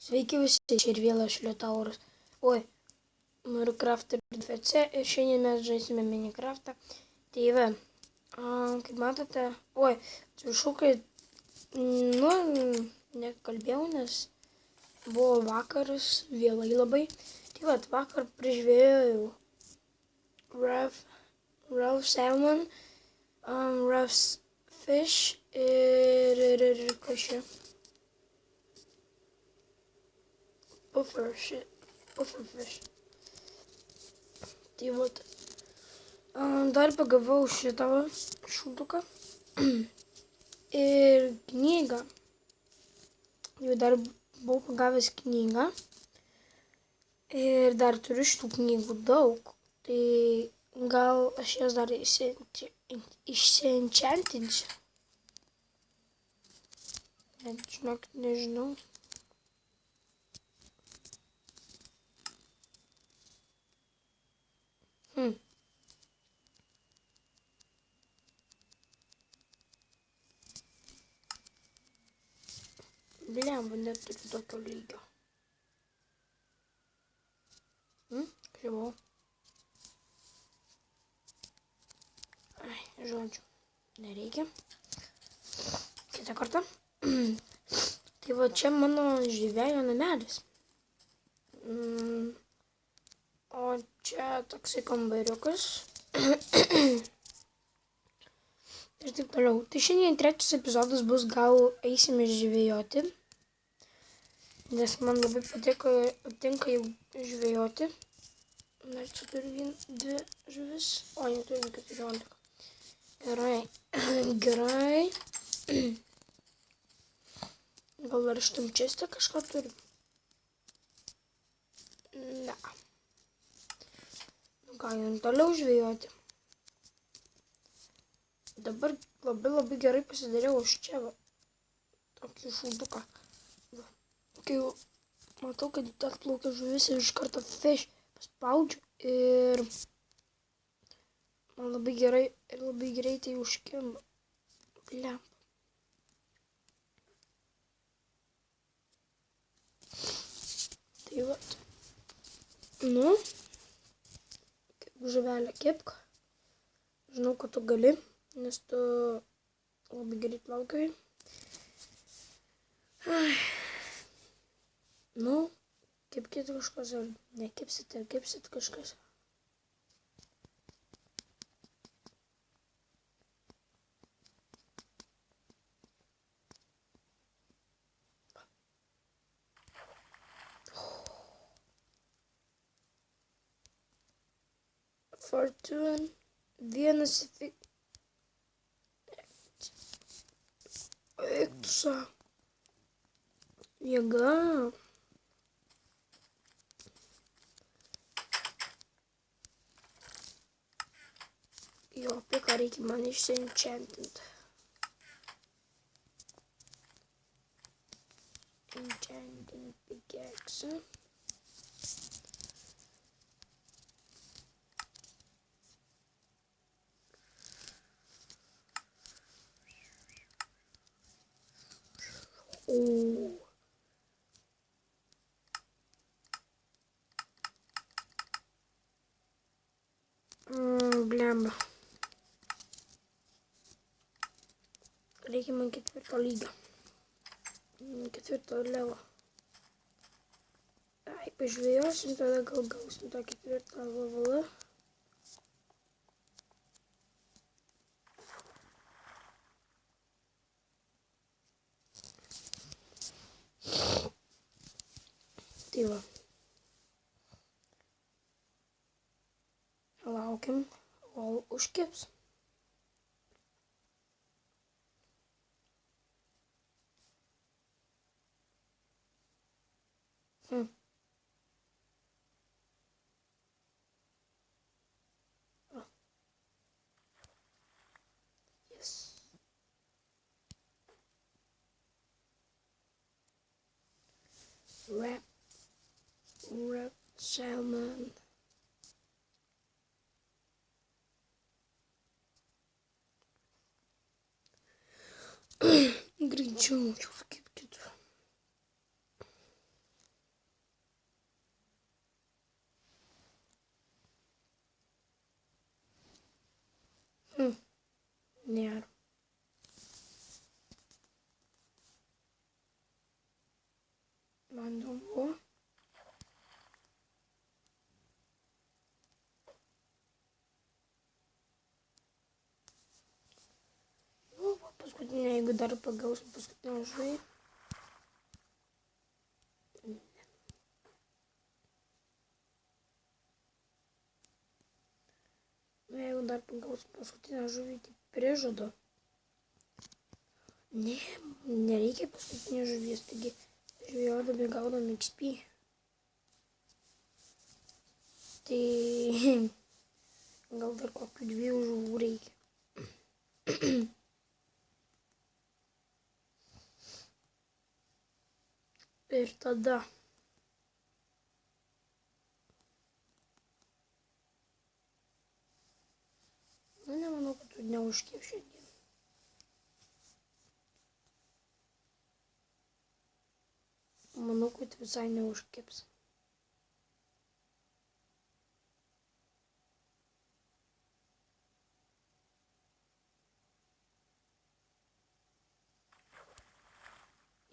Sveiki visi, čia ir vėl aš Liutauras. Oi, Minecraft ir DFC ir šiandien mes žaisime Minecraftą. Tai va, kaip matote, atsiprašau, kad, nekalbėjau, nes buvo vakaras, vėlai labai. Tai va, vakar prižvėjau rough salmon, rough fish ir kas čia? Puffer fish. Tai vat. Dar pagavau šitą šūduką. Ir knygą. Jau dar buvau pagavęs knygą. Ir dar turiu šitų knygų daug. Tai gal aš jas dar išsienchantinsiu. Bet žinok, nežinau. Blemba, neturiu tokio lygio. Žiūrėjau. Žodžiu, nereikia. Kitą kartą. Tai va čia mano žvėjo namelis. O čia toksai kambariukas. Ir taip toliau. Tai šiandien trečias epizodas bus, gal eisime žvejoti. Nes man labai patinka jau žvejoti. Dar čia turiu dvi žuvis. O, jau turim 14. Gerai. Gal dar šitam česte kažką turim? Ne. Ką, jau toliau žvejoti. Dabar labai gerai pasidariau aš čia va. Tokį šūduką. Kai jau matau, kad atplaukia žuvis ir iš karto fish paspaudžiu ir man labai gerai ir labai greitai užkimba. Blemba. Tai vat. Kaip žuvelė kepka. Žinau, kad tu gali, nes tu labai gerai plaukioji. Kepkit kažkas ar nekepsit, ar kepsit kažkas. Fortune, vienas Ektusa. Jėga. Jo, apie ką reikia man išsienchantinti. Enchanting pickaxe. Blemba. Reikia man 4 lygio. 4 levo. Pažvėjosim, tada gal gausim tą 4 levelą. Tai va. Laukiam, kol užkips. Yes. Wrap salmon. Greičiau, jau kepkit. nėra. Man įdomu. Nu, paskutinė, jeigu dar pagausim paskutinę žuvį. Nu, jeigu dar pagausim paskutinę žuvį, tai prižadu. Ne, nereikia paskutinės žuvies, taigi žvejodami gaunam XP. Tai gal dar kokių 2 žuvų reikia. Ir tada nu, nemanau, kad tu neužkėp šiandien. Manau, kad visai neužkėps.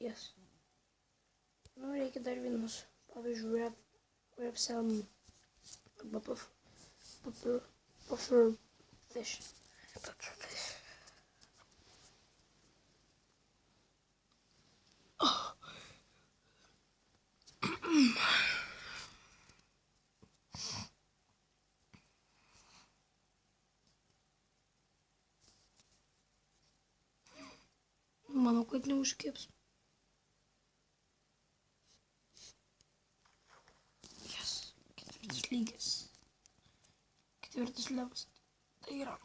Yes. Nu, reikia dar vienus, pavyzdžiui, wrap salmon arba puffer fish. Manau, kad neužkibs. Yes, ketvirtas lygis. Ketvirtas levas. Tai yra.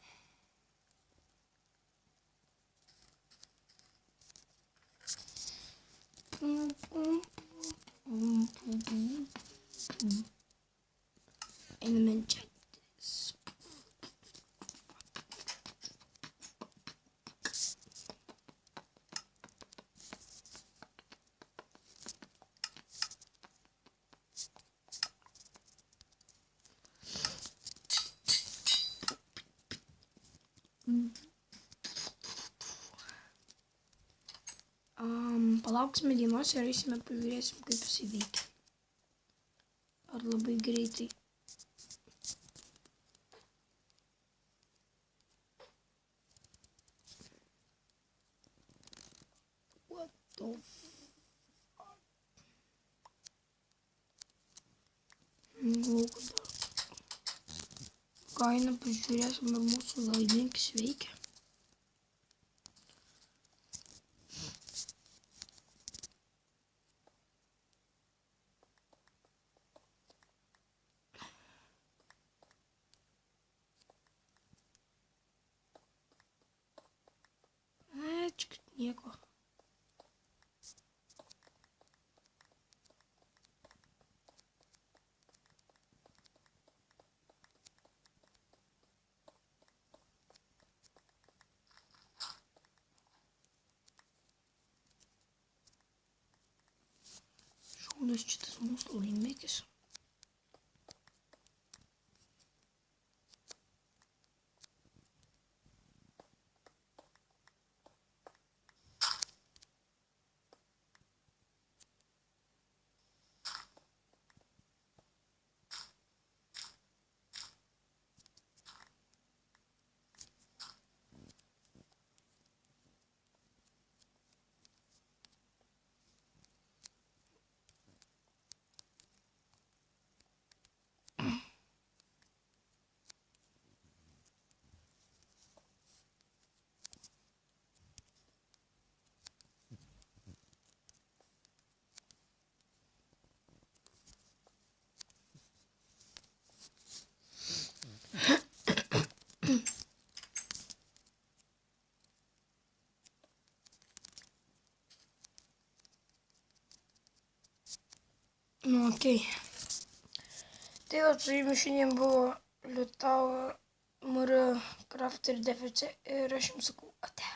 Einame čia. Palauksime dienos ir eisime pažiūrėsim, kaip jisai veikia. Ar labai greitai. What the fuck? Kainą pažiūrėsim, ar mūsų laiminkis veikia. Nieko. Šaunas šitas mūsų laimikis. Nu, okei. Tai va, su jumis šiandien buvo Liutauro, Mario, Craft ir Deficit ir aš jums sakau ate.